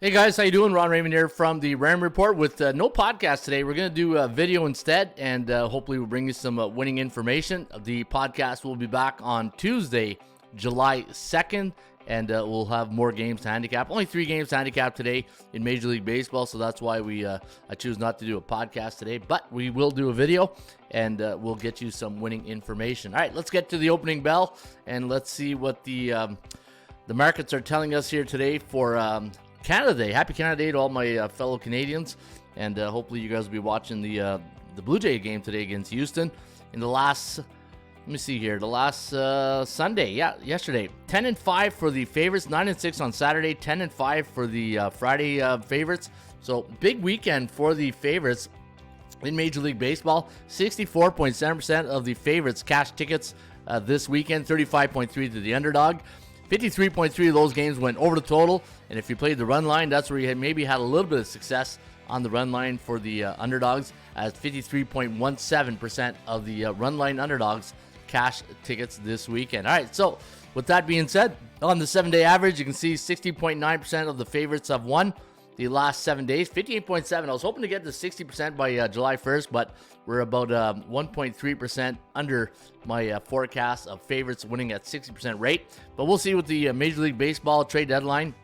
Hey guys, how you doing? Ron Raymond here from the Ram Report with no podcast today. We're going to do a video instead, and hopefully we'll bring you some winning information. The podcast will be back on Tuesday, July 2nd, and we'll have more games to handicap. Only 3 games to handicap today in Major League Baseball, so that's why I choose not to do a podcast today, but we will do a video, and we'll get you some winning information. All right, let's get to the opening bell, and let's see what the markets are telling us here today for Canada Day. Happy Canada Day to all my fellow Canadians, and hopefully you guys will be watching the Blue Jay game today against Houston. In the last, let me see here, the last Sunday, yesterday, 10-5 for the favorites, 9-6 on Saturday, 10-5 for the Friday favorites. So big weekend for the favorites in Major League Baseball. 64.7% of the favorites cash tickets this weekend, 35.3 to the underdog. 53.3 of those games went over the total, and if you played the run line, that's where you maybe had a little bit of success on the run line for the underdogs, as 53.17% of the run line underdogs cash tickets this weekend. All right, so with that being said, on the 7-day average, you can see 60.9% of the favorites have won the last 7 days, 58.7. I was hoping to get to 60% by July 1st, but we're about 1.3% under my forecast of favorites winning at 60% rate. But we'll see with the Major League Baseball trade deadline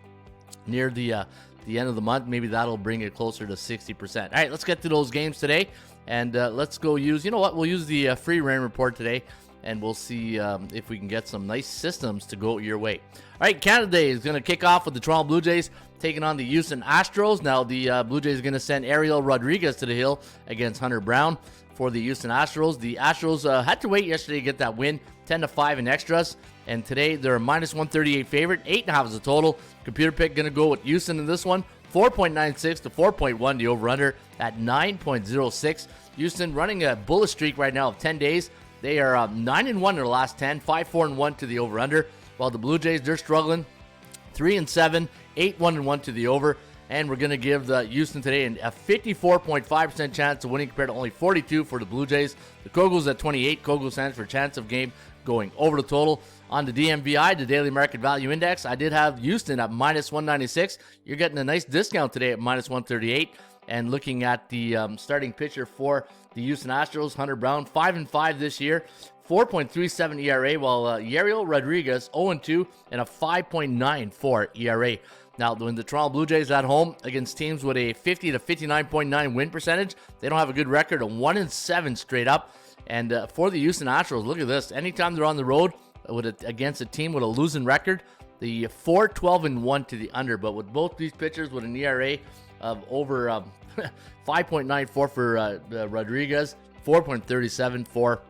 near the end of the month. Maybe that'll bring it closer to 60%. All right, let's get to those games today, and let's go use, you know what, we'll use the free Rain Report today, and we'll see if we can get some nice systems to go your way. All right, Canada Day is going to kick off with the Toronto Blue Jays taking on the Houston Astros. Now, the Blue Jays are going to send Ariel Rodriguez to the hill against Hunter Brown for the Houston Astros. The Astros had to wait yesterday to get that win, 10-5 in extras, and today they're a minus 138 favorite, 8.5 is the total. Computer pick going to go with Houston in this one, 4.96 to 4.1, the over-under at 9.06. Houston running a bullish streak right now of 10 days. They are 9-1 in their last 10, 5-4-1 to the over-under, while the Blue Jays, they're struggling, 3-7, 8-1-1 to the over, and we're going to give the Houston today a 54.5% chance of winning compared to only 42 for the Blue Jays. The Kogo's at 28. Kogo stands for chance of game going over the total. On the DMVI, the Daily Market Value Index, I did have Houston at minus 196. You're getting a nice discount today at minus 138. And looking at the starting pitcher for the Houston Astros, Hunter Brown, 5-5 this year, 4.37 ERA, while Ariel Rodriguez, 0-2, and a 5.94 ERA. Now, when the Toronto Blue Jays at home against teams with a 50 to 59.9 win percentage, they don't have a good record of 1-7 straight up. And for the Houston Astros, look at this. Anytime they're on the road against a team with a losing record, the 4-12-1 to the under. But with both these pitchers with an ERA of over 5.94 for Rodriguez, 4.37 for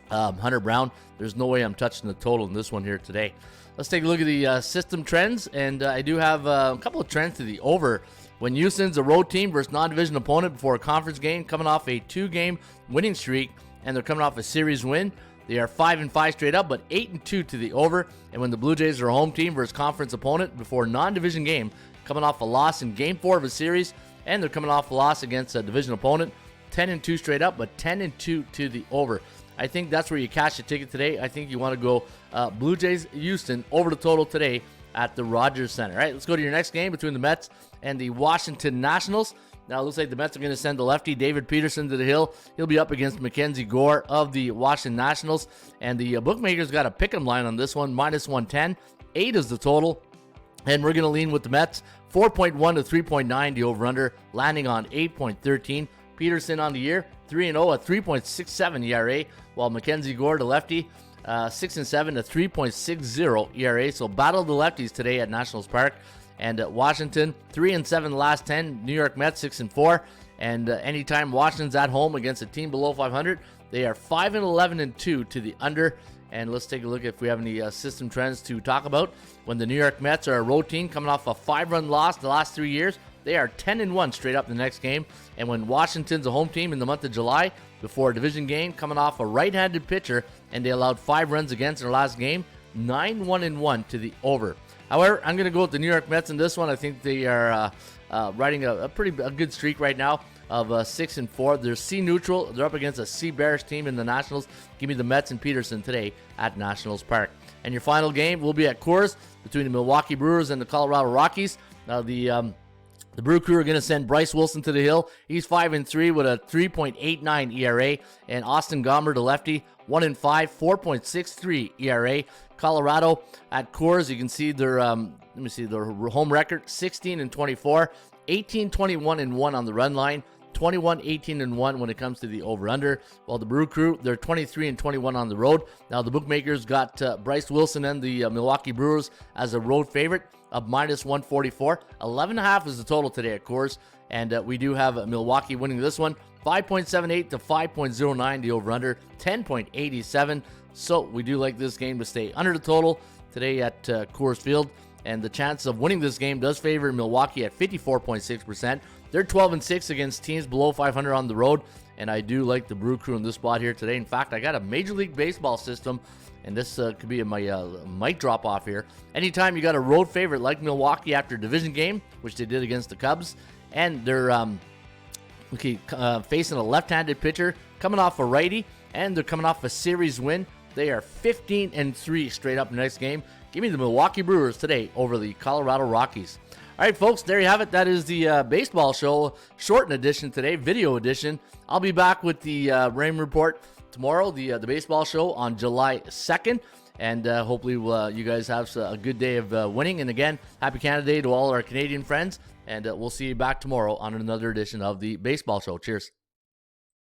Hunter Brown, there's no way I'm touching the total in this one here today. Let's take a look at the system trends, and I do have a couple of trends to the over. When Houston's a road team versus non-division opponent before a conference game, coming off a 2-game winning streak, and they're coming off a series win, they are 5-5 straight up, but 8-2 to the over. And when the Blue Jays are a home team versus conference opponent before a non-division game, coming off a loss in Game 4 of a series, and they're coming off a loss against a division opponent, 10-2 straight up, but 10-2 to the over. I think that's where you cash your ticket today. I think you want to go Blue Jays Houston over the total today at the Rogers Center. All right, let's go to your next game between the Mets and the Washington Nationals. Now, it looks like the Mets are going to send the lefty David Peterson to the hill. He'll be up against Mackenzie Gore of the Washington Nationals. And the bookmakers got a pick'em line on this one, minus 110. 8 is the total. And we're going to lean with the Mets, 4.1 to 3.9, the over-under, landing on 8.13. Peterson on the year, 3-0 at 3.67 ERA, while Mackenzie Gore, the lefty, 6-7 to 3.60 ERA. So battle the lefties today at Nationals Park. And Washington, 3-7 the last 10. New York Mets, 6-4. And anytime Washington's at home against a team below 500, they are 5-11-2 to the under. And let's take a look if we have any system trends to talk about. When the New York Mets are a road team coming off a 5-run loss the last 3 years, they are 10-1 straight up the next game. And when Washington's a home team in the month of July, before a division game, coming off a right-handed pitcher, and they allowed 5 runs against their last game, 9-1-1 to the over. However, I'm going to go with the New York Mets in this one. I think they are riding a good streak right now of 6-4. They're C neutral. They're up against a C bearish team in the Nationals. Give me the Mets and Peterson today at Nationals Park. And your final game will be at Coors between the Milwaukee Brewers and the Colorado Rockies. Now, the The Brew Crew are going to send Bryce Wilson to the hill. He's 5-3 with a 3.89 ERA. And Austin Gomber, the lefty, 1-5, 4.63 ERA. Colorado at Coors, you can see their their home record, 16-24, 18-21-1 on the run line, 21-18-1 when it comes to the over/under. While the Brew Crew, they're 23-21 on the road. Now the bookmakers got Bryce Wilson and the Milwaukee Brewers as a road favorite of -144. 11.5 is the total today at Coors, and we do have Milwaukee winning this one, 5.78 to 5.09 the over/under, 10.87. So we do like this game to stay under the total today at Coors Field, and the chance of winning this game does favor Milwaukee at 54.6%. They're 12-6 against teams below 500 on the road, and I do like the Brew Crew in this spot here today. In fact, I got a Major League Baseball system, and this could be my mic drop off here. Anytime you got a road favorite like Milwaukee after a division game, which they did against the Cubs, and they're facing a left-handed pitcher, coming off a righty, and they're coming off a series win. They are 15-3 straight up next game. Give me the Milwaukee Brewers today over the Colorado Rockies. All right, folks, there you have it. That is the baseball show, shortened edition today, video edition. I'll be back with the Raymond Report tomorrow, the baseball show on July 2nd. And hopefully you guys have a good day of winning. And again, happy Canada Day to all our Canadian friends. And we'll see you back tomorrow on another edition of the baseball show. Cheers.